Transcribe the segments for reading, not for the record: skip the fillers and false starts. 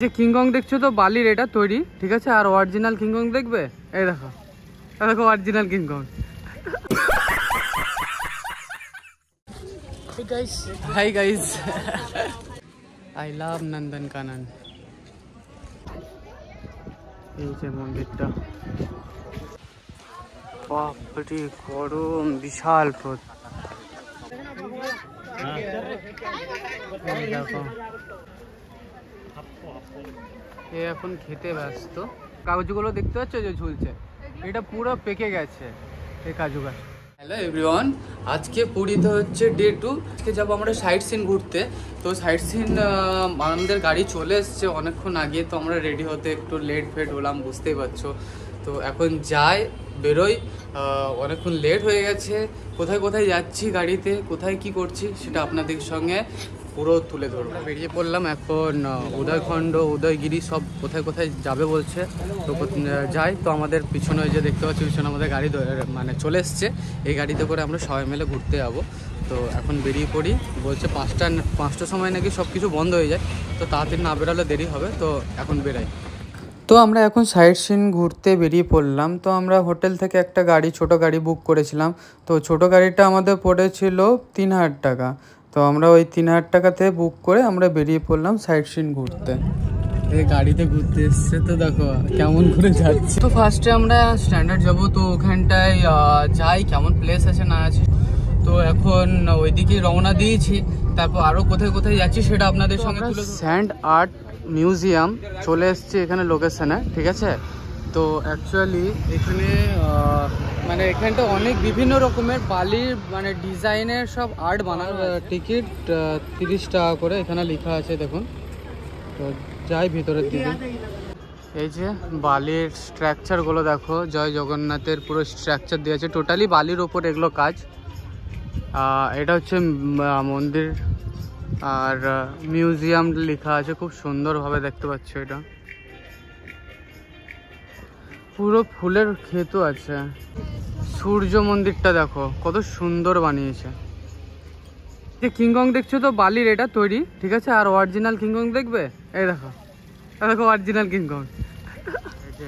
যে কিংকং দেখছো তো বালির এটা তৈরি, ঠিক আছে। আর অরিজিনাল কিংকং দেখবে, এই দেখো, দেখো original King Kong. Hi guys, I love Nandankanan. এই যে মন্দিরটা, বাপরে গরম, বিশাল রোদ। দেখো এ এখন খেতে ব্যস্ত। কাগজগুলো দেখতে পাচ্ছ যে ঝুলছে, এটা পুরো পেকে গেছে এই কাজু গাছ। হ্যালো এভরিওয়ান, আজকে পুরীতে হচ্ছে ডে 2। আজকে যাবো আমরা সাইট সিন ঘুরতে। তো সাইট সিন আমাদের গাড়ি চলে এসছে অনেকক্ষণ আগে, তো আমরা রেডি হতে একটু লেট ফেট হলাম, বুঝতেই পারছো। তো এখন যাই, বেরোই, অনেকক্ষণ লেট হয়ে গেছে। কোথায় কোথায় যাচ্ছি গাড়িতে, কোথায় কি করছি সেটা আপনাদের সঙ্গে পুরো তুলে ধরবো। বেরিয়ে পড়লাম এখন, উদয়খণ্ড, উদয়গিরি সব কোথায় কোথায় যাবে বলছে, তো যাই। তো আমাদের পিছনে যে দেখতে পাচ্ছি, পিছনে আমাদের গাড়ি মানে চলে এসছে। এই গাড়িতে করে আমরা সবাই মিলে ঘুরতে যাবো। তো এখন বেরিয়ে পড়ি, বলছে 5টার সময় নাকি সব কিছু বন্ধ হয়ে যায়, তো তাড়াতাড়ি না বেরোলে দেরি হবে। তো এখন বেরাই। তো আমরা এখন সাইট সিন ঘুরতে বেরিয়ে পড়লাম। তো আমরা হোটেল থেকে একটা গাড়ি, ছোট গাড়ি বুক করেছিলাম। তো ছোট গাড়িটা আমাদের পড়েছিল 3000 টাকা। তো আমরা ওই 3000 টাকাতে বুক করে আমরা বেরিয়ে পড়লাম সাইট সিন ঘুরতে। এই গাড়িতে ঘুরতে এসছে, তো দেখো কেমন করে যাচ্ছে। তো ফার্স্টে আমরা স্ট্যান্ডার্ড যাবো, তো ওখানটায় যাই কেমন প্লেস আছে না আছে। তো এখন ওইদিকে রওনা দিয়েছি, তারপর আরও কোথায় কোথায় যাচ্ছি সেটা আপনাদের সঙ্গে। স্যান্ড আর্ট মিউজিয়াম চলে এসছে এখানে লোকেশনে, ঠিক আছে। তো অ্যাকচুয়ালি এখানে মানে এখানটা অনেক বিভিন্ন রকমের বালির মানে ডিজাইনের সব আর্ট বানানো। টিকিট 30 টাকা করে এখানে লেখা আছে, দেখুন। তো যাই ভিতরের দিকে। এই যে বালির স্ট্রাকচারগুলো দেখো, জয় জগন্নাথের পুরো স্ট্রাকচার দিয়েছে, টোটালি বালির ওপর এগুলো কাজ। এটা হচ্ছে মন্দির, আর মিউজিয়াম লেখা আছে, খুব সুন্দরভাবে দেখতে পাচ্ছ। এটা পুরো ফুলের ক্ষেতও আছে। সূর্য মন্দিরটা দেখো কত সুন্দর বানিয়েছে। যে কিংকং দেখছো তো বালির এটা তৈরি, ঠিক আছে। আর অরিজিনাল কিংকং দেখবে, এই দেখো, দেখো অরিজিনাল কিংকং।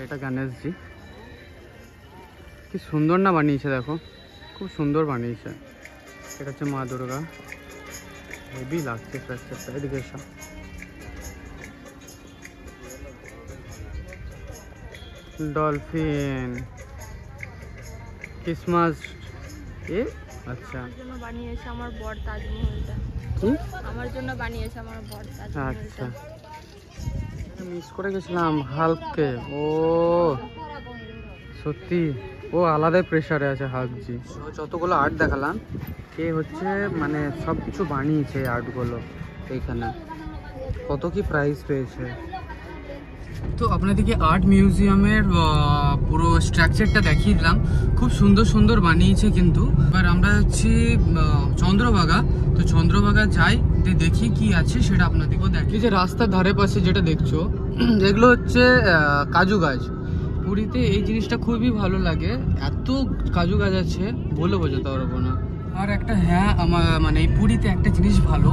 এটা গণেশজি, কি সুন্দর না বানিয়েছে, দেখো খুব সুন্দর বানিয়েছে। এটা হচ্ছে মা দুর্গা, হেভি লাগছে স্ট্রাকচারটা। এদিকে এসো, ডলফিন, ক্রিসমাস। এ আচ্ছা, বানিয়েছে আমার বড় তাজমহলটা। কি আমার জন্য বানিয়েছে আমার বড় তাজমহলটা। আচ্ছা, মিস করে গেছিলাম হাল্ককে। ও সত্যি, ও আলাদাই প্রেশারে আছে হাল্কজি। যতগুলো আর্ট দেখালাম, এ হচ্ছে মানে সব কিছু বানিয়েছে এই আর্টগুলো। এইখানে কত কি প্রাইস পেয়েছে। তো আপনাদেরকে আর্ট মিউজিয়ামের পুরো স্ট্রাকচারটা দেখিয়ে দিলাম, খুব সুন্দর সুন্দর বানিয়েছে। কিন্তু এবার আমরা হচ্ছি চন্দ্রভাগা। তো চন্দ্রভাগা যাই, দেখি কি আছে সেটা আপনাদেরকেও দেখি। যে রাস্তার ধারে পাশে যেটা দেখছো, এগুলো হচ্ছে কাজু গাছ। পুরীতে এই জিনিসটা খুবই ভালো লাগে, এত কাজু গাছ আছে বলে বোঝাতে পারবো না। আর একটা হ্যাঁ, আমার মানে এই পুরীতে একটা জিনিস ভালো,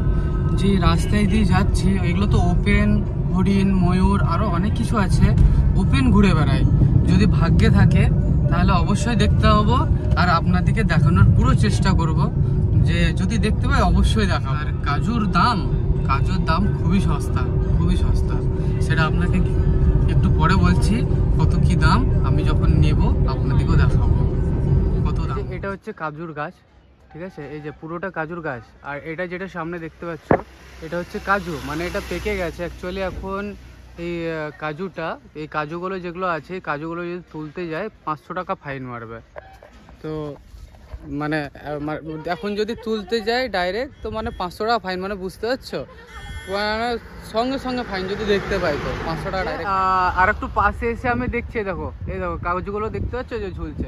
যে রাস্তায় দিয়ে যাচ্ছি এগুলো তো ওপেন, হরিণ, ময়ূর, আরও অনেক কিছু আছে, ওপেন ঘুরে বেড়ায়। যদি ভাগ্যে থাকে তাহলে অবশ্যই দেখতে হবো, আর আপনাদেরকে দেখানোর পুরো চেষ্টা করব, যে যদি দেখতে পাই অবশ্যই দেখাবো। আর কাজুর দাম খুবই সস্তা, খুবই সস্তা। সেটা আপনাকে একটু পরে বলছি কত কি দাম, আমি যখন নেব আপনাদেরকেও দেখাবো কত দাম। এটা হচ্ছে কাজুর গাছ, ঠিক আছে। এই যে পুরোটা কাজুর গাছ, আর এটা যেটা সামনে দেখতে পাচ্ছ এটা হচ্ছে কাজু, মানে এটা পেকে গেছে অ্যাকচুয়ালি। এখন এই এই কাজুগুলো যেগুলো আছে, এই কাজুগুলো যদি তুলতে যায় 500 টাকা ফাইন মারবে। তো মানে এখন যদি তুলতে যায় ডাইরেক্ট, তো মানে 500 টাকা ফাইন, মানে বুঝতে পারছো, মানে সঙ্গে সঙ্গে ফাইন যদি দেখতে পাই তো 500 টাকা ডাইরেক্ট। আর একটু পাশে এসে আমি দেখছি, দেখো এই দেখো কাগজগুলো দেখতে পাচ্ছ যে ঝুলছে,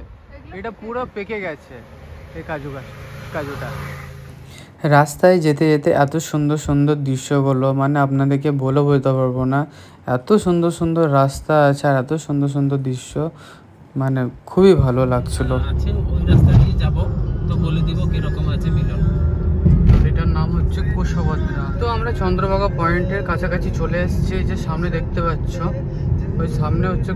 এটা পুরো পেকে গেছে এই কাজুটা। রাস্তায় যেতে যেতে এত সুন্দর সুন্দর দৃশ্যগুলো, মানে আপনাদেরকে বলে বোঝাতে পারবো না। এত সুন্দর সুন্দর রাস্তা আছে আর এত সুন্দর সুন্দর দৃশ্য, মানে খুবই ভালো লাগছিল। ওই রাস্তা দিয়ে যাব, তো বলে দিব কিরকম আছে মিলন। এটার নাম হচ্ছে কুশভদ্রা। তো আমরা আমরা চন্দ্রভাগা পয়েন্টের কাছাকাছি চলে এসেছি। যে সামনে দেখতে পাচ্ছ, ওই সামনে হচ্ছে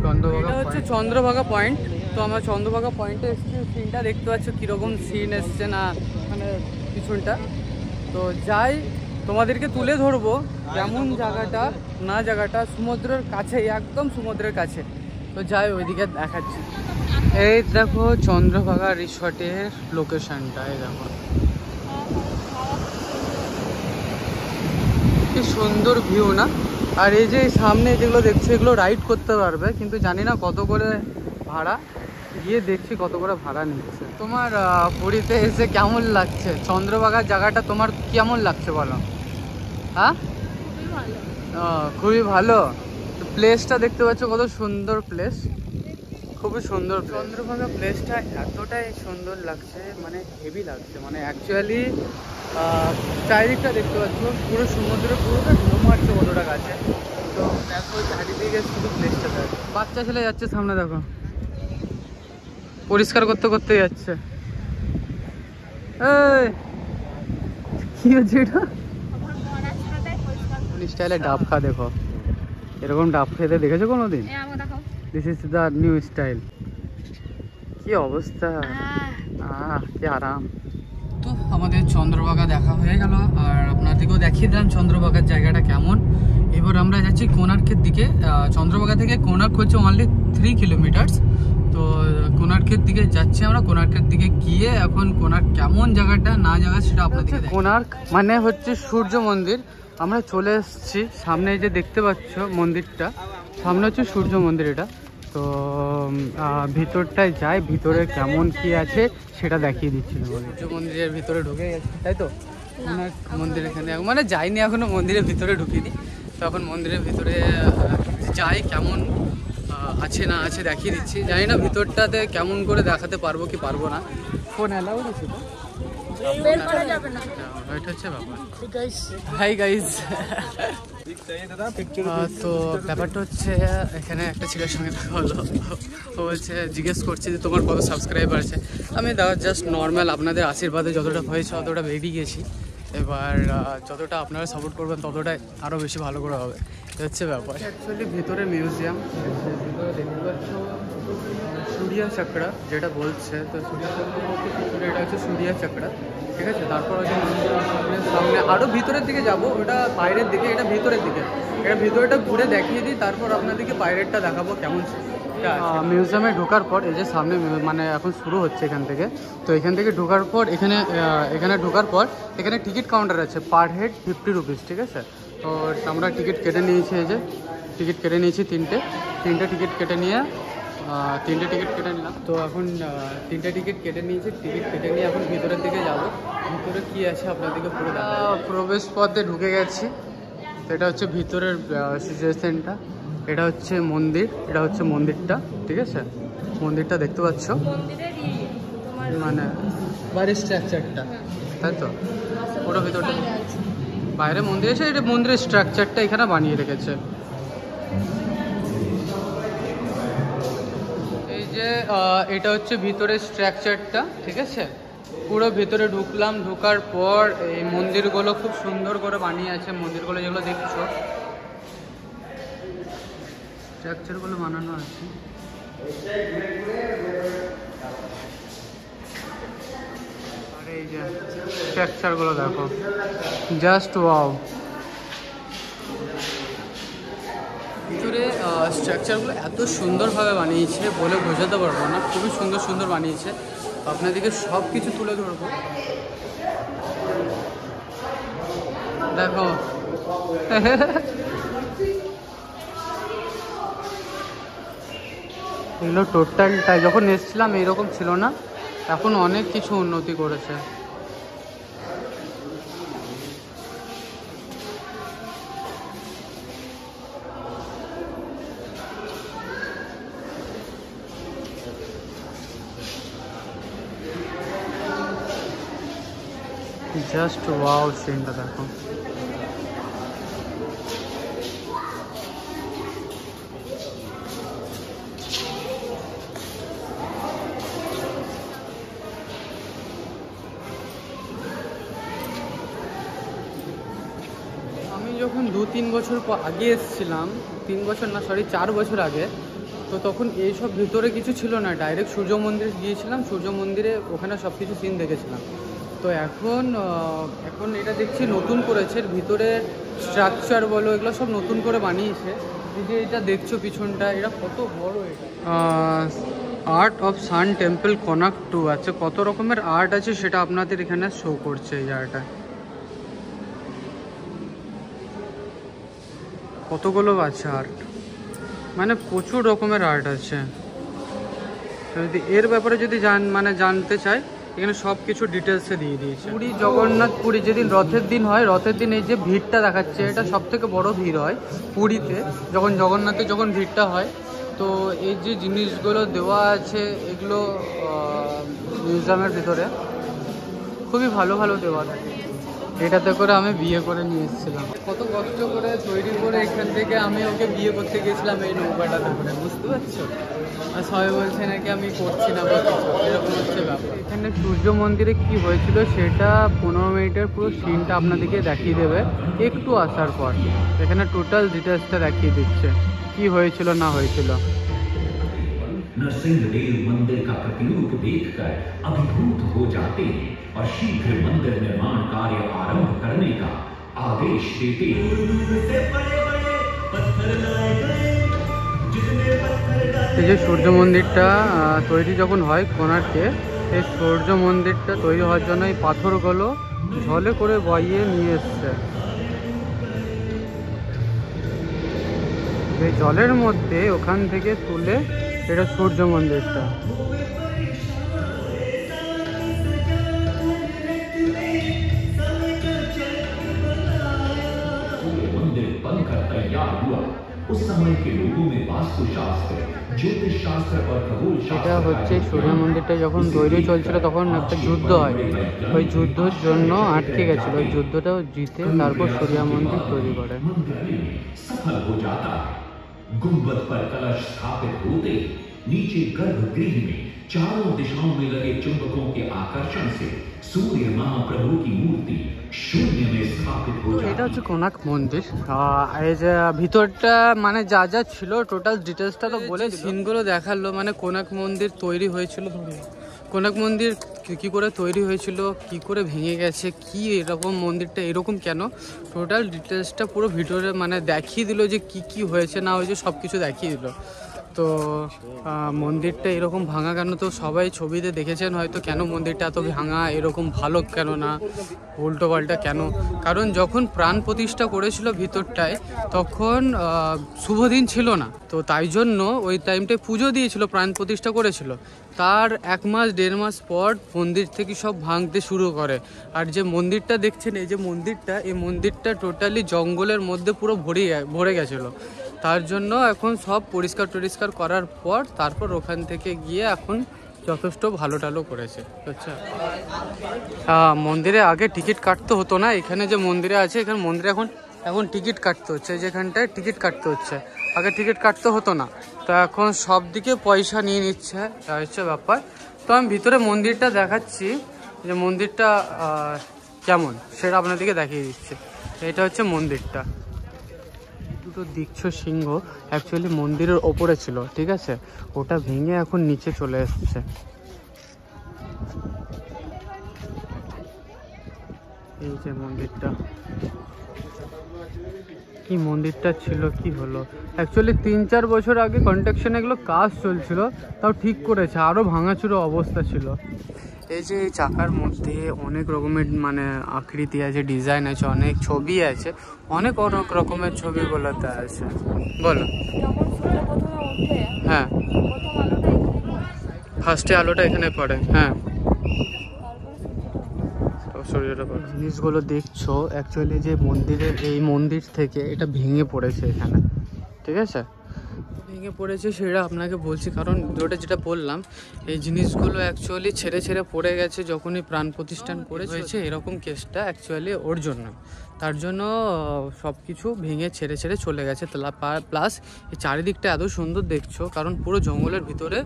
চন্দ্রভাগা পয়েন্ট। তো আমরা চন্দ্রভাগা পয়েন্টে এসেছি, সিনটা দেখতে পাচ্ছ কীরকম সিন এসছে না মানে পিছনটা। তো যাই তোমাদেরকে তুলে ধরবো কেমন জায়গাটা না জায়গাটা, সমুদ্রের কাছে, একদম সমুদ্রের কাছে। তো যাই ওইদিকে দেখাচ্ছি। এই দেখো চন্দ্রভাগা রিসর্টের লোকেশনটা, এই দেখো কি সুন্দর ভিউ না। আর এই যে সামনে যেগুলো দেখছো এগুলো রাইড করতে পারবে, কিন্তু জানি না কত করে ভাড়া, গিয়ে দেখছি কত করে ভাড়া নিচ্ছে। তোমার পুরীতে এসে কেমন লাগছে? চন্দ্রভাগার জায়গাটা তোমার কেমন লাগছে বলো? হ্যাঁ, খুবই ভালো। প্লেসটা দেখতে পাচ্ছ কত সুন্দর প্লেস, খুবই সুন্দর। চন্দ্রভাগা প্লেসটা এতটাই সুন্দর লাগছে, মানে হেভি লাগছে, মানে অ্যাকচুয়ালি চারিদিকটা দেখতে পাচ্ছ পুরো সমুদ্রে, পুরোটা ঢেউ মারছে কতটা কাছে। তো দেখো চারিদিকে শুধু প্লেসটা দেখো। বাচ্চা ছেলে যাচ্ছে সামনে, দেখো পরিষ্কার করতে করতে যাচ্ছে। এই কি হচ্ছে এটা? স্টাইলে ডাব খা, দেখো এরকম ডাব খেতে দেখেছো কোনোদিন? This is the new style. কি অবস্থা, কি আরাম। তো আমাদের চন্দ্রভাগা দেখা হয়ে গেল, আর আপনাদেরকেও দেখিয়ে দিলাম চন্দ্রভাগার জায়গাটা কেমন। এবার আমরা যাচ্ছি কোণার্কের দিকে। চন্দ্রভাগা থেকে কোণার্ক হচ্ছে অনলি 3 কিলোমিটার্স। তো কোণার্কের দিকে যাচ্ছি আমরা। কোণার্কের দিকে গিয়ে এখন কোণার্ক কেমন জায়গাটা না জায়গা সেটা আপনাদের। কোণার্ক মানে হচ্ছে সূর্য মন্দির। আমরা চলে এসেছি সামনে, যে দেখতে পাচ্ছ মন্দিরটা, সামনে হচ্ছে সূর্য মন্দির এটা। তো ভিতরটায় যাই, ভিতরে কেমন কি আছে সেটা দেখিয়ে দিচ্ছি। সূর্য মন্দিরের ভিতরে ঢুকে গেছি, তাই তো? মন্দির এখানে মানে যাইনি এখনো, মন্দিরের ভিতরে ঢুকিনি। তো এখন মন্দিরের ভিতরে যাই, কেমন আছে না আছে দেখিয়ে দিচ্ছি। জানি না ভিতরটাতে কেমন করে দেখাতে পারবো কি পারবো না। ফোন অ্যালাউড আছে তো? এটা হচ্ছে ব্যাপার। Hi guys. তো ব্যাপারটা হচ্ছে এখানে একটা ছেলের সঙ্গে দেখা হলো। ও বলছে, জিজ্ঞেস করছে যে তোমার কত সাবস্ক্রাইবার আছে। আমি জাস্ট নর্মাল আপনাদের আশীর্বাদে যতটা হয়েছে ততটা বেরিয়ে গেছি। এবার যতটা আপনারা সাপোর্ট করবেন ততটাই আরও বেশি ভালো করে হবে, এটা হচ্ছে ব্যাপার। অ্যাকচুয়ালি ভিতরে মিউজিয়াম, ভিতরে দেখতে পাচ্ছ সূর্যা চক্রা যেটা বলছে। তো সূর্যা চক্র এটা হচ্ছে সূর্যা চক্রা, ঠিক আছে। তারপর হচ্ছে সামনে আরও ভিতরের দিকে যাব, ওটা বাইরের দিকে, এটা ভিতরের দিকে। এটা ভিতরেটা ঘুরে দেখিয়ে দিই, তারপর আপনাদেরকে বাইরেরটা দেখাবো কেমন ছিল। মিউজিয়ামে ঢোকার পর এই যে সামনে মানে এখন শুরু হচ্ছে এখান থেকে। তো এখান থেকে ঢোকার পর এখানে ঢোকার পর এখানে টিকিট কাউন্টার আছে, পার হেড 50 রুপিস, ঠিক আছে। তো আমরা টিকিট কেটে নিয়েছি, এই যে টিকিট কেটে নিয়েছি তিনটে টিকিট কেটে নিয়ে তিনটে টিকিট কেটে নিলাম। তো এখন তিনটে টিকিট কেটে নিয়েছি, টিকিট কেটে নিয়ে এখন ভিতরের দিকে যাব। ভিতরে কি আছে আপনাদেরকে পুরো প্রবেশ পথে ঢুকে গেছি। তো এটা হচ্ছে ভিতরের সিচুয়েশনটা। এটা হচ্ছে মন্দির, এটা হচ্ছে মন্দিরটা, ঠিক আছে। মন্দিরটা দেখতে পাচ্ছ, মানে বাইরের স্ট্রাকচারটা, তাই তো? পুরো ভিতরটা বাইরে মন্দির এসে এটা মন্দিরের স্ট্রাকচারটা এখানে বানিয়ে রেখেছে। এই যে এটা হচ্ছে ভিতরের স্ট্রাকচারটা, ঠিক আছে। পুরো ভিতরে ঢুকলাম, ঢোকার পর এই মন্দিরগুলো খুব সুন্দর করে বানিয়ে আছে। মন্দিরগুলো যেগুলো দেখছো স্ট্রাকচারগুলো বানানো আছে। আর এই যে স্ট্রাকচারগুলো দেখো, জাস্ট ওয়াও। ভিতরে স্ট্রাকচারগুলো এত সুন্দরভাবে বানিয়েছে বলে বোঝাতে পারবো না, খুবই সুন্দর সুন্দর বানিয়েছে। আপনাদেরকে সব কিছু তুলে ধরবো, দেখো। এগুলো টোটালটাই যখন এসেছিলাম এইরকম ছিল না, এখন অনেক কিছু উন্নতি করেছে। জাস্ট ওয়াও, সিনটা দেখো। 3 বছর আগে এসেছিলাম, 3 বছর না সরি 4 বছর আগে। তো তখন এইসব ভিতরে কিছু ছিল না, ডাইরেক্ট সূর্য মন্দির গিয়েছিলাম, সূর্য মন্দিরে ওখানে সব কিছু সিন দেখেছিলাম। তো এখন এটা দেখছি নতুন করেছে, ভিতরে স্ট্রাকচার বলো এগুলো সব নতুন করে বানিয়েছে। এই যে এটা দেখছো পিছনটা, এটা কত বড়। এটা art of San temple Konark 2 আছে, কত রকমের আর্ট আছে সেটা আপনাদের এখানে শো করছে। এই জায়গাটা কতগুলো আছে আর্ট, মানে প্রচুর রকমের আর্ট আছে। যদি এর ব্যাপারে যদি জানতে চাই, এখানে সব কিছু ডিটেলসে দিয়ে দিয়েছে। পুরী জগন্নাথ, পুরী যেদিন রথের দিন হয়, রথের দিন এই যে ভিড়টা দেখাচ্ছে, এটা সব থেকে বড় ভিড় হয় পুরীতে। জগন্নাথে যখন ভিড়টা হয়, তো এই যে জিনিসগুলো দেওয়া আছে এগুলো মিউজিয়ামের ভিতরে খুবই ভালো ভালো দেওয়া থাকে। এটাতে করে আমি বিয়ে করে নিয়ে এসেছিলাম, কত কষ্ট করে তৈরি করে এখান থেকে আমি ওকে বিয়ে করতে গেছিলাম এই নৌকাটাতে করে, বুঝতে পারছো? আর সবাই বলছে নাকি আমি করছি না বা কিছু, এরকম হচ্ছে ব্যাপার। এখানে সূর্য মন্দিরে কি হয়েছিল সেটা 15 মিনিটের পুরো সিনটা আপনাদেরকে দেখিয়ে দেবে একটু আসার পর। এখানে টোটাল ডিটেলসটা দেখিয়ে দিচ্ছে কি হয়েছিল না হয়েছিল। नरसिंहदेव मंदिर का प्रतिरूप देखकर अभिभूत हो जाते हैं और शीघ्र मंदिर निर्माण कार्य आरंभ करने का आदेश देते हैं। এই যে সূর্য মন্দিরটা তৈরি যখন হয় কোণার্কে, এই সূর্য মন্দিরটা তৈরি হওয়ার জন্য এই পাথরগুলো ঝলে করে বইয়ে নিয়ে এসছে। এই জলের মধ্যে ওখান থেকে তুলে এটা সূর্য মন্দিরটা। मंदिर बनकर तैयार हुआ उस समय के लोगों में वास्तुशास्त्र, ज्योतिष शास्त्र और खगोल शास्त्र। এটা হচ্ছে সূর্য মন্দিরটা যখন তৈরি চলছিল তখন একটা যুদ্ধ হয়, ওই যুদ্ধের জন্য আটকে গেছিল, ওই যুদ্ধটাও জিতে তারপর সূর্য মন্দির তৈরি করে। सफल हो जाता है। गुंबद पर कलश स्थापित होते नीचे गर्भगृह में चारों दिशाओं में लगे चुंबकों के आकर्षण से सूर्य महाप्रभु की मूर्ति शून्य में स्थापित हो जाती है। এটা হচ্ছে কোণার্ক মন্দির। এই যে ভিতরটা মানে যা যা ছিল টোটাল ডিটেলসটা তো বলে সিনগুলো দেখালো, মানে কোণার্ক মন্দির তৈরি হয়েছিল, কোণার্ক মন্দির কী করে তৈরি হয়েছিল, কি করে ভেঙে গেছে, কি এরকম মন্দিরটা এরকম কেন, টোটাল ডিটেলসটা পুরো ভিডিওতে মানে দেখিয়ে দিল যে কি কি হয়েছে না হয়েছে সব কিছু দেখিয়ে দিল। তো মন্দিরটা এরকম ভাঙা কেন, তো সবাই ছবিতে দেখেছেন হয়তো কেন মন্দিরটা এত ভাঙা, এরকম ভালো কেন না, উল্টো পাল্টা কেন। কারণ যখন প্রাণ প্রতিষ্ঠা করেছিল ভিতরটায় তখন শুভ দিন ছিল না, তো তাই জন্য ওই টাইমটায় পুজো দিয়েছিল, প্রাণ প্রতিষ্ঠা করেছিল। তার 1 মাস 1.5 মাস পর মন্দির থেকে সব ভাঙতে শুরু করে। আর যে মন্দিরটা দেখছেন, এই যে মন্দিরটা, এই মন্দিরটা টোটালি জঙ্গলের মধ্যে পুরো ভরে গেছিলো। তার জন্য এখন সব পরিষ্কার করার পর তারপর ওখান থেকে গিয়ে এখন যথেষ্ট ভালো টালো করেছে। আচ্ছা, মন্দিরে আগে টিকিট কাটতে হতো না, এখানে যে মন্দিরে আছে এখানে মন্দিরে এখন টিকিট কাটতে হচ্ছে, যেখানটায় টিকিট কাটতে হচ্ছে, আগে টিকিট কাটতে হতো না। তো এখন সব দিকে পয়সা নিয়ে নিচ্ছে, তা হচ্ছে ব্যাপার। তো আমি ভিতরে মন্দিরটা দেখাচ্ছি, যে মন্দিরটা কেমন সেটা আপনাদেরকে দেখিয়ে দিচ্ছি। এটা হচ্ছে মন্দিরটা, দুটো দেখছো সিংহ অ্যাকচুয়ালি মন্দিরের ওপরে ছিল, ঠিক আছে, ওটা ভেঙে এখন নিচে চলে এসছে। এই যে মন্দিরটা, কি মন্দিরটা ছিল কি হলো, অ্যাকচুয়ালি 3-4 বছর আগে কনস্ট্রাকশন এগুলো কাজ চলছিল, তাও ঠিক করেছে, আরও ভাঙাচুরো অবস্থা ছিল। এই যে এই চাকার মধ্যে অনেক রকমের মানে আকৃতি আছে, ডিজাইন আছে, অনেক ছবি আছে, অনেক রকমের ছবিগুলোতে আছে। বলো। হ্যাঁ, ফার্স্টে আলোটা এখানে পড়ে, হ্যাঁ, জিনিসগুলো দেখছো অ্যাকচুয়ালি যে মন্দিরের এই মন্দির থেকে এটা ভেঙে পড়েছে এখানে, ঠিক আছে, ভেঙে পড়েছে সেটা আপনাকে বলছি। কারণ যেটা বললাম, এই জিনিসগুলো অ্যাকচুয়ালি ছেড়ে পড়ে গেছে যখনই প্রাণ প্রতিষ্ঠান করেছে, এরকম কেসটা অ্যাকচুয়ালি ওর জন্য, তার জন্য সব কিছু ভেঙে ছেড়ে চলে গেছে। প্লাস এই চারিদিকটা এত সুন্দর দেখছো, কারণ পুরো জঙ্গলের ভিতরে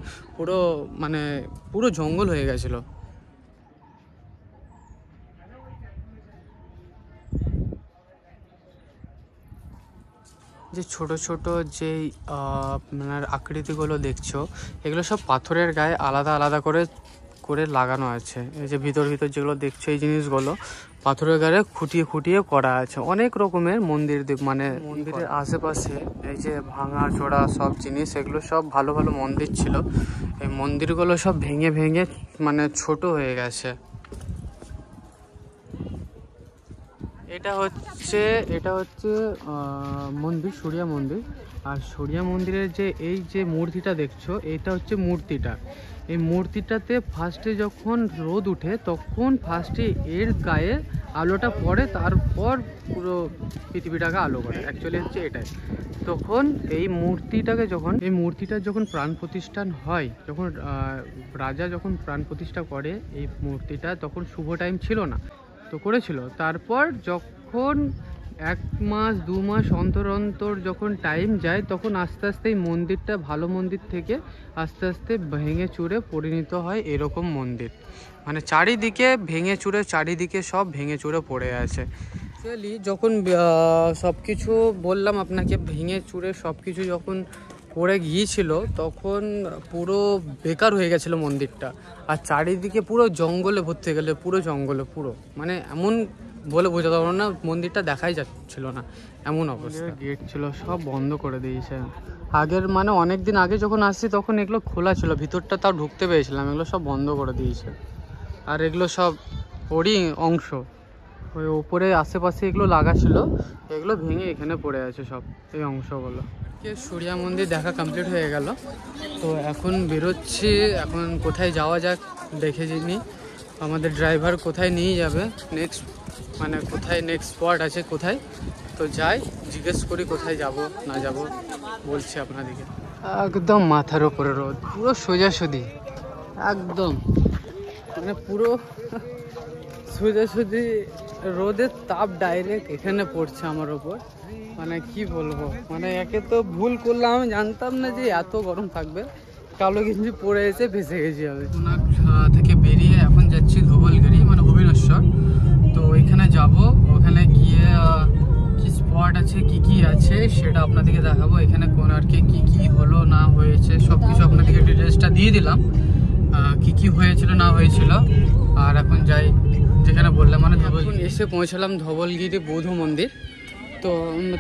পুরো জঙ্গল হয়ে গেছিলো। যে ছোট ছোট যেই মানে আকৃতিগুলো দেখছো, এগুলো সব পাথরের গায়ে আলাদা আলাদা করে করে লাগানো আছে। এই যে ভিতর ভিতর যেগুলো দেখছো এই জিনিসগুলো পাথরের গায়ে খুঁটিয়ে খুঁটিয়ে করা আছে। অনেক রকমের মন্দির মানে মন্দিরের আশেপাশে এই যে ভাঙা চোরা সব জিনিস, এগুলো সব ভালো ভালো মন্দির ছিল। এই মন্দিরগুলো সব ভেঙে ভেঙে মানে ছোট হয়ে গেছে। এটা হচ্ছে মন্দির, সূর্যা মন্দির। আর সূর্যা মন্দিরের যে এই যে মূর্তিটা দেখছো, এটা হচ্ছে মূর্তিটা। এই মূর্তিটাতে ফার্স্টে যখন রোদ উঠে তখন ফার্স্টে এর গায়ে আলোটা পড়ে, তারপর পুরো পৃথিবীটাকে আলো করে। অ্যাকচুয়ালি হচ্ছে এটাই। তখন এই মূর্তিটার যখন প্রাণ প্রতিষ্ঠান হয়, যখন রাজা যখন প্রাণ প্রতিষ্ঠা করে এই মূর্তিটা, তখন শুভ টাইম ছিল না, তো করেছিল। তারপর যখন 1 মাস 2 মাস অন্তর অন্তর যখন টাইম যায়, তখন আস্তে আস্তে এই মন্দিরটা ভালো মন্দির থেকে আস্তে আস্তে ভেঙে চুরে পরিণত হয় এরকম মন্দির। মানে চারিদিকে ভেঙে চুরে, চারিদিকে সব ভেঙে চুরে পড়ে আছে। অ্যাকচুয়ালি যখন সব কিছু বললাম আপনাকে, ভেঙে চুরে সব কিছু যখন পড়ে গিয়েছিল, তখন পুরো বেকার হয়ে গেছিলো মন্দিরটা। আর চারিদিকে পুরো জঙ্গলে ভর্তি গেলে, পুরো জঙ্গলে, পুরো মানে এমন বলে বোঝাতে পারবো না, মন্দিরটা দেখাই যাচ্ছিল না, এমন অবস্থা। গেট ছিল সব বন্ধ করে দিয়েছে। আগের মানে অনেক দিন আগে যখন আসছি তখন এগুলো খোলা ছিল, ভিতরটা তাও ঢুকতে পেরেছিলাম, এগুলো সব বন্ধ করে দিয়েছে। আর এগুলো সব ওরই অংশ, ওই ওপরে আশেপাশে এগুলো লাগা ছিল, এগুলো ভেঙে এখানে পড়ে আছে সব এই অংশগুলো। সূর্যা মন্দির দেখা কমপ্লিট হয়ে গেল, তো এখন বেরোচ্ছি। এখন কোথায় যাওয়া যাক দেখে নিই, আমাদের ড্রাইভার কোথায় নিয়ে যাবে নেক্সট, মানে কোথায় নেক্সট স্পট আছে কোথায়, তো যাই জিজ্ঞেস করি কোথায় যাব না যাব। বলছি আপনাদেরকে একদম মাথার উপরে রোদ, পুরো সোজাসুজি একদম, মানে পুরো সোজাসুজি রোদের তাপ ডাইরেক্ট এখানে পড়ছে আমার ওপর। মানে কি বলবো, মানে একে তো ভুল করলাম, আমি জানতাম না যে এত গরম থাকবে। কালো গেঞ্জি পরে এসে ভেসে গেছি আমি। থেকে বেরিয়ে এখন যাচ্ছি ধবলগিরি, মানে ভুবনেশ্বর। তো ওইখানে যাব, ওখানে গিয়ে কি স্পট আছে কি কি আছে সেটা আপনাদেরকে দেখাবো। এখানে কোণার্কে কি কি হলো না হয়েছে সব কিছু আপনাদেরকে ডিটেলসটা দিয়ে দিলাম, কি কি হয়েছিল না হয়েছিল। আর এখন যাই যেখানে বললাম, মানে এখন এসে পৌঁছালাম ধবলগিরি বৌদ্ধ মন্দির।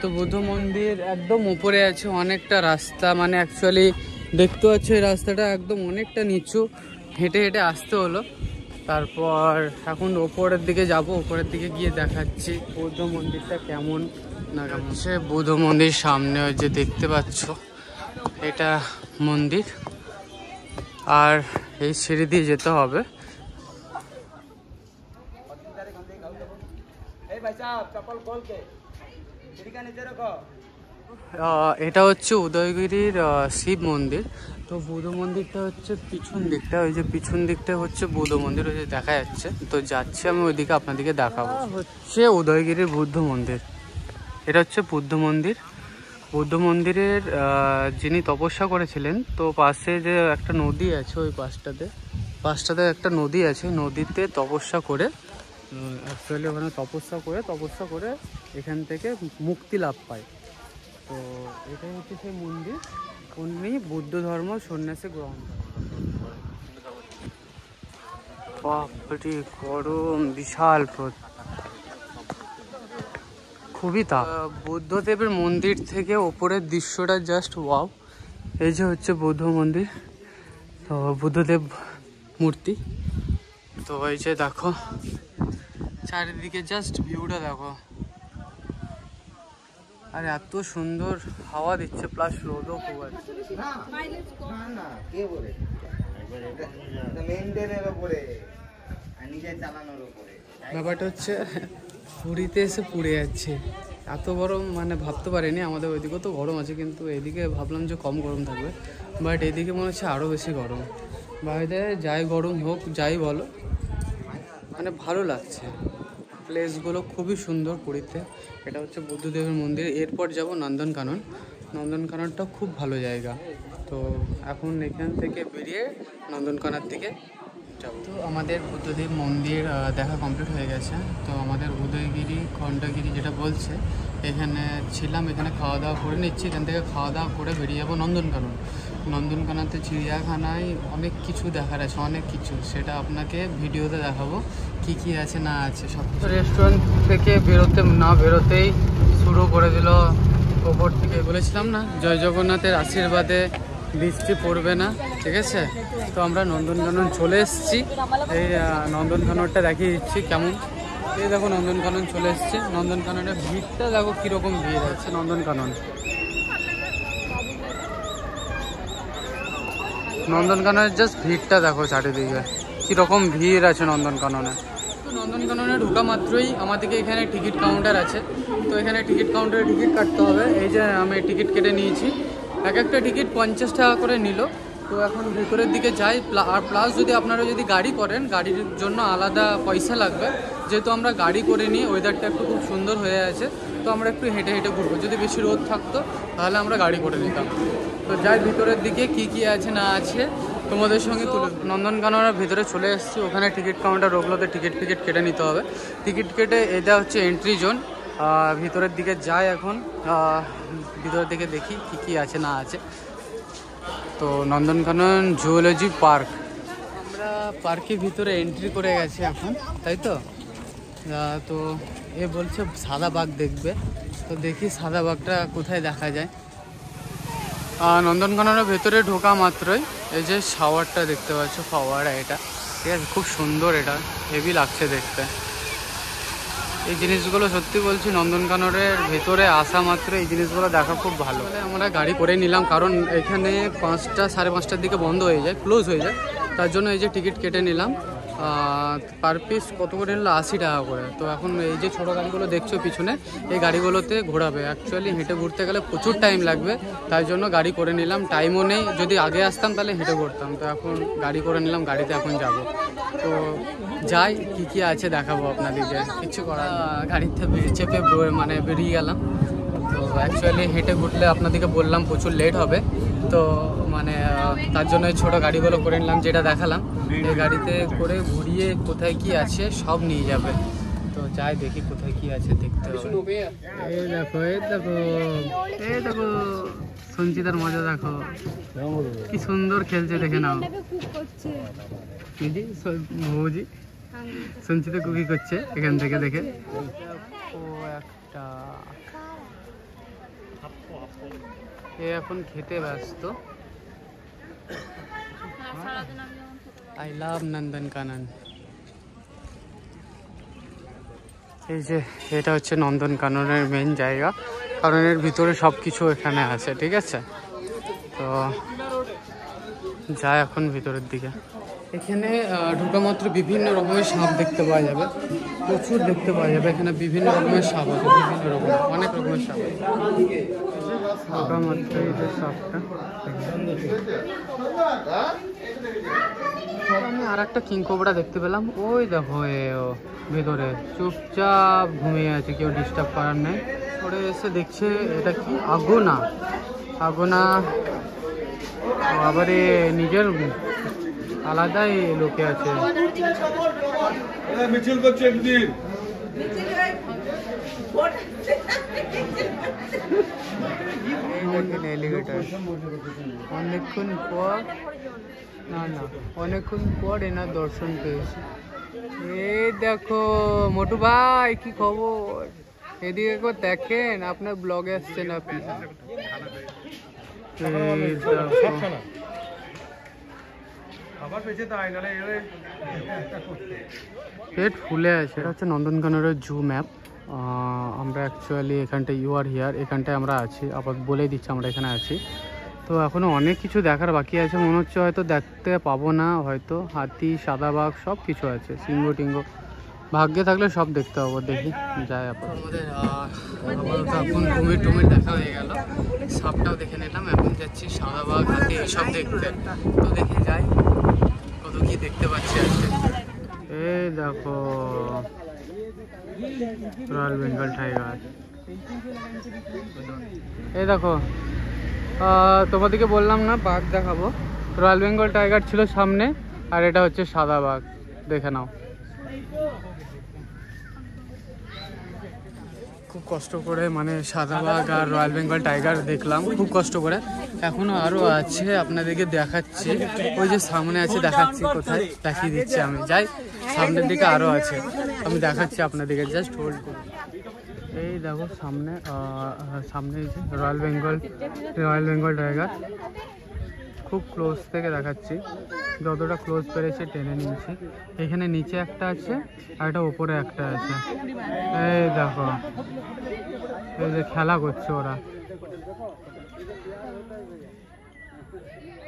তো বৌদ্ধ মন্দির একদম উপরে আছে, অনেকটা রাস্তা, মানে অ্যাকচুয়ালি দেখতে পাচ্ছি রাস্তাটা একদম অনেকটা নিচু, হেঁটে হেঁটে আসতে হলো। তারপর এখন ওপরের দিকে যাব, ওপরের দিকে গিয়ে দেখাচ্ছি বৌদ্ধ মন্দিরটা কেমন না কেমন। সে বৌদ্ধ মন্দির সামনে যে দেখতে পাচ্ছ এটা মন্দির, আর এই সিঁড়ি দিয়ে যেতে হবে। এটা হচ্ছে উদয়গিরির শিব মন্দির। তো বৌদ্ধ মন্দিরটা হচ্ছে পিছন দিকটা, ওই যে পিছন দিকটা হচ্ছে বৌদ্ধ মন্দির, ওই যে দেখা যাচ্ছে। তো যাচ্ছি আমি ওইদিকে, আপনাদেরকে দেখাবো। হচ্ছে উদয়গিরির বুদ্ধ মন্দির, এটা হচ্ছে বুদ্ধ মন্দির। বৌদ্ধ মন্দিরের যিনি তপস্যা করেছিলেন, তো পাশে যে একটা নদী আছে, ওই পাশটাতে একটা নদী আছে, নদীতে তপস্যা করে অ্যাকচুয়ালি ওখানে তপস্যা করে এখান থেকে মুক্তি লাভ পায়। তো এটাই হচ্ছে সেই মন্দির, উনি বুদ্ধ ধর্ম সন্ন্যাসী গ্রহণ করেন। বাপরে গরম, বিশাল খুবই তাপ। বুদ্ধদেবের মন্দির থেকে ওপরের দৃশ্যটা জাস্ট ওয়াও। এই যে হচ্ছে বৌদ্ধ মন্দির, তো বুদ্ধদেব মূর্তি। তো এই যে দেখো চারিদিকে জাস্ট ভিউটা দেখো, আর এত সুন্দর হাওয়া দিচ্ছে, প্লাস রোদও খুব আছে। ব্যাপারটা হচ্ছে পুরীতে এসে পুড়ে যাচ্ছে, এত গরম মানে ভাবতে পারিনি। আমাদের ওইদিকেও তো গরম আছে, কিন্তু এদিকে ভাবলাম যে কম গরম থাকবে, বাট এদিকে মনে হচ্ছে আরও বেশি গরম। বাইরে যাই গরম হোক যাই বলো, মানে ভালো লাগছে। প্লেসগুলো খুবই সুন্দর পুরীতে। এটা হচ্ছে বুদ্ধদেবের মন্দির। এরপর যাব নন্দনকানন। নন্দনকাননটা খুব ভালো জায়গা। তো এখন এখান থেকে বেরিয়ে নন্দনকানন থেকে যাব। তো আমাদের বুদ্ধদেব মন্দির দেখা কমপ্লিট হয়ে গেছে। তো আমাদের উদয়গিরি খণ্ডগিরি যেটা বলছে, এখানে ছিলাম, এখানে খাওয়া দাওয়া করে নিচ্ছি, এখান থেকে খাওয়া দাওয়া করে বেরিয়ে যাবো নন্দনকানন। নন্দনকাননতে চিড়িয়াখানায় অনেক কিছু দেখার আছে, অনেক কিছু, সেটা আপনাকে ভিডিওতে দেখাবো কি কি আছে না আছে সব। রেস্টুরেন্ট থেকে বেরোতেই শুরু করে দিল ওপর থেকে। বলেছিলাম না জয় জগন্নাথের আশীর্বাদে বৃষ্টি পড়বে না, ঠিক আছে। তো আমরা নন্দনকানন চলে এসেছি, এই নন্দনকাননটা দেখিয়ে দিচ্ছি কেমন। এই দেখো নন্দনকানন চলে এসেছে। নন্দনকাননের ভিড়টা দেখো কীরকম ভিড় আছে নন্দনকাননের জাস্ট ভিড়টা দেখো চারিদিকে কীরকম ভিড় আছে নন্দনকাননে। তো নন্দনকাননে ঢোকা মাত্রই আমাদেরকে এখানে টিকিট কাউন্টার আছে, তো এখানে টিকিট কাউন্টারে টিকিট কাটতে হবে। এই যে আমি টিকিট কেটে নিয়েছি, এক একটা টিকিট 50 টাকা করে নিল। তো এখন ভেতরের দিকে যাই, আর প্লাস যদি আপনারা যদি গাড়ি করেন, গাড়ির জন্য আলাদা পয়সা লাগবে। যেহেতু আমরা গাড়ি করে নিই, ওয়েদারটা একটু খুব সুন্দর হয়ে আছে, তো আমরা একটু হেঁটে হেঁটে ঘুরবো। যদি বেশি রোদ থাকতো তাহলে আমরা গাড়ি করে নিতাম। তো যাই ভিতরের দিকে কি কি আছে না আছে তোমাদের সঙ্গে তুলে। নন্দনকাননের ভিতরে চলে এসেছি, ওখানে টিকিট কাউন্টার ওগুলোতে টিকিট কেটে নিতে হবে। টিকিট কেটে এটা হচ্ছে এন্ট্রি জোন। ভিতরের দিকে যাই এখন, ভিতরের দিকে দেখি কি কি আছে না আছে। তো নন্দনকানন জুওলজি পার্ক, আমরা পার্কের ভিতরে এন্ট্রি করে গেছি এখন, তাই তো। তো এ বলছে সাদা বাঘ দেখবে, তো দেখি সাদা বাঘটা কোথায় দেখা যায়। নন্দনকাননের ভেতরে ঢোকা মাত্রই এই যে শাওয়ারটা দেখতে পাচ্ছ, ফাওয়ারা, এটা ঠিক আছে, খুব সুন্দর, এটা হেভি লাগছে দেখতে। এই জিনিসগুলো সত্যি বলছি নন্দনকাননের ভেতরে আসা মাত্র এই জিনিসগুলো দেখা খুব ভালো। আমরা গাড়ি করে নিলাম, কারণ এখানে 5টা সাড়ে 5টার দিকে বন্ধ হয়ে যায়, ক্লোজ হয়ে যায়, তার জন্য এই যে টিকিট কেটে নিলাম। পার পিস কত করে নিল, 80 টাকা করে। তো এখন এই যে ছোটো গাড়িগুলো দেখছো পিছনে, এই গাড়িগুলোতে ঘোরাবে। অ্যাকচুয়ালি হেঁটে ঘুরতে গেলে প্রচুর টাইম লাগবে, তাই জন্য গাড়ি করে নিলাম। টাইমও নেই, যদি আগে আসতাম তাহলে হেঁটে ঘুরতাম। তো এখন গাড়ি করে নিলাম, গাড়িতে এখন যাব। তো যাই, কি কি আছে দেখাবো আপনাদেরকে, কিছু করার গাড়িতে চেপে মানে বেরিয়ে গেলাম। তো অ্যাকচুয়ালি হেঁটে ঘুরলে আপনাদেরকে বললাম প্রচুর লেট হবে, তো মানে তার জন্য ছোটো গাড়িগুলো করে নিলাম, যেটা দেখালাম। এই গাড়িতে করে ঘুরিয়ে কোথায় কি আছে সব নিয়ে যাবে। তো যাই দেখি কোথায় কি আছে দেখতে হবে। এই দেখো, এই দেখো, এই দেখো সঞ্চিতার মজা দেখো, কি সুন্দর খেলছে, দেখে নাও। বৌজি সঞ্চিতা কুকি করছে এখান থেকে দেখে। ও একটা এ এখন খেতে ব্যস্ত। I love Nandankanan. এই যে এটা হচ্ছে নন্দনকাননের মেন জায়গা, কারণ এর ভিতরে সব কিছু এখানে আছে, ঠিক আছে। তো যাই এখন ভিতরের দিকে। এখানে ঢোকা মাত্র বিভিন্ন রকমের সাপ দেখতে পাওয়া যাবে, প্রচুর দেখতে পাওয়া যাবে। এখানে বিভিন্ন রকমের সাপ আছে, বিভিন্ন রকমের, অনেক রকমের সাপ আছে। ঢোকা মাত্র এই যে সাপটা, আমি আর একটা কিংকোবরা দেখতে পেলাম। ওই দেখো ভেতরে চুপচাপ ঘুমিয়ে আছে, কেউ ডিস্টার্ব করার নেই। পরে এসে দেখছে এটা কি আগোনা, আগোনা আবার নিজের আলাদাই লোকে আছে। মিছিল করছে একদিন, এলিগেটর অনেকক্ষণ পর, না অনেকক্ষণ পর এনার দর্শন পেয়েছি। এই দেখো মোটু ভাই, কি খবর? এদিকে একবার দেখেন, আপনার ব্লগে আসছেন আপনি। পেট ফুলে আছে। এটা হচ্ছে নন্দনকাননের জু ম্যাপ। আমরা অ্যাকচুয়ালি এখানটায় ইউ আর হিয়ার, এখানটায় আমরা আছি, আপাতত বলেই দিচ্ছি আমরা এখানে আছি। তো এখনও অনেক কিছু দেখার বাকি আছে, মনে হচ্ছে হয়তো দেখতে পাবো না, হয়তো হাতি, সাদা বাঘ সব কিছু আছে, সিংহ টিঙ্গ, ভাগ্যে থাকলে সব দেখতে পাবো। দেখি যাই আপাতত। আমাদের এখন কুমির দেখা হয়ে গেল, সাপটাও দেখে নিলাম, এখন যাচ্ছি সাদা বাঘ, হাতি এইসব দেখতে। তো দেখে যাই কত কি দেখতে পাচ্ছি আজকে। এই দেখো রয়্যাল বেঙ্গল টাইগার, এই দেখো তোমাদেরকে বললাম না বাঘ দেখাবো, রয়্যাল বেঙ্গল টাইগার ছিল সামনে, আর এটা হচ্ছে সাদা বাঘ, দেখে নাও। খুব কষ্ট করে মানে সাদা বাঘ আর রয়্যাল বেঙ্গল টাইগার দেখলাম খুব কষ্ট করে। এখনো আরও আছে, আপনাদেরকে দেখাচ্ছি। ওই যে সামনে আছে, দেখাচ্ছি কোথায়, দেখিয়ে দিচ্ছি আমি। যাই সামনের দিকে আরও আছে, আমি দেখাচ্ছি আপনাদেরকে, জাস্ট হোল্ড করুন। এই দেখো সামনে সামনে এই যে রয়্যাল বেঙ্গল টাইগার, খুব ক্লোজ থেকে দেখাচ্ছি, যতটা ক্লোজ পেরেছে টেনে নিয়েছি। এখানে নিচে একটা আছে আর একটা ওপরে একটা আছে। এই দেখো, এই যে খেলা করছে ওরা।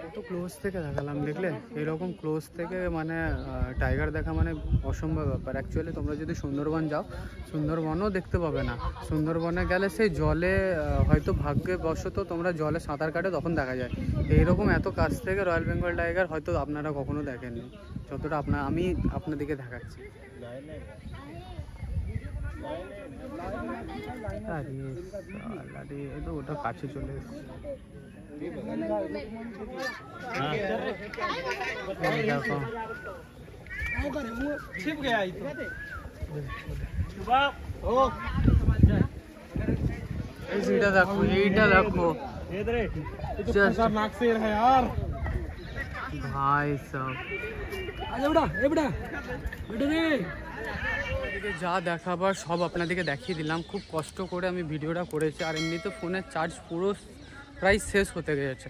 কত ক্লোজ থেকে দেখালাম, দেখলে? এরকম ক্লোজ থেকে মানে টাইগার দেখা মানে অসম্ভব ব্যাপার। অ্যাকচুয়ালি তোমরা যদি সুন্দরবন যাও, সুন্দরবনও দেখতে পাবে না। সুন্দরবনে গেলে সেই জলে হয়তো ভাগ্যবশত তোমরা জলে সাঁতার কাটে, তখন দেখা যায়। এইরকম এত কাছ থেকে রয়্যাল বেঙ্গল টাইগার হয়তো আপনারা কখনো দেখেননি, যতটা আমি আপনাদেরকে দেখাচ্ছি। আরে এই তো ওটা কাছে চলে এসেছে। এইটা দেখো, এইটা দেখো ভাই সব। যা দেখাবার সব আপনাদেরকে দেখিয়ে দিলাম। খুব কষ্ট করে আমি ভিডিওটা করেছি, আর এমনিতে ফোনের চার্জ পুরো প্রায় শেষ হতে গেছে,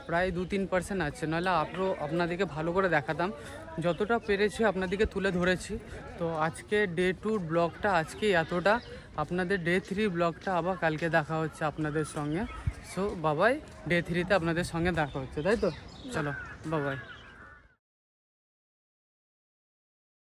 প্রায় 2-3% আছে, নাহলে আরও আপনাদেরকে ভালো করে দেখাতাম। যতটা পেরেছি আপনাদেরকে তুলে ধরেছি। তো আজকে ডে 2 ব্লগটা আজকে এতটা। আপনাদের ডে 3 ব্লগটা আবার কালকে দেখা হচ্ছে আপনাদের সঙ্গে। সো বাবাই, ডে 3তে আপনাদের সঙ্গে দেখা হচ্ছে, তাই তো? চলো বাবাই।